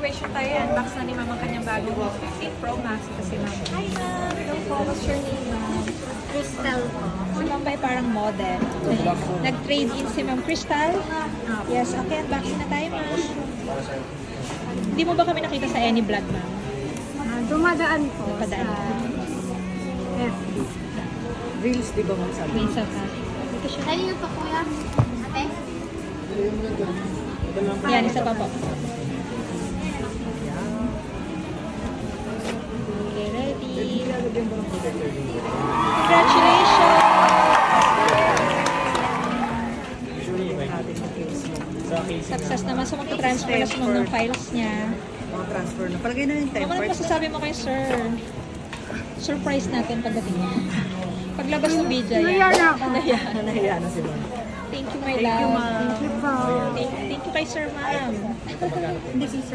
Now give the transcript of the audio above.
celebration tayo. Unbox na ni Ma'am ang kanyang bagong 15 Pro Max. Kasi Ma'am, hi Ma'am! Hello po, what's your name Ma'am? Crystal po. Si Ma'am ba ay parang model? Nag-trade in si Ma'am Crystal? Yes, okay, unboxing na tayo Ma'am. Hindi mo ba kami nakita sa any vlog Ma'am? Dumadaan po Dumadaan. sa FB. Reels, di ba mong sabi? Minsan ka. Dito siya. Ay, yun po kuya. Ate? Yan, isa pa po. Okay, ready. Congratulations! Success naman sa magta-transfer na sumam ng files niya. Mga transfer na. Palagay na yung time Ano card. masasabi mo kay sir? Surprise natin pagdating niya. Paglabas ng video Nahiya yan. na ako. Nahiya na si Ma'am. Thank you, my Thank you, love. Ma'am. Thank you po. Thank you kay sir, ma'am. Hindi si Sir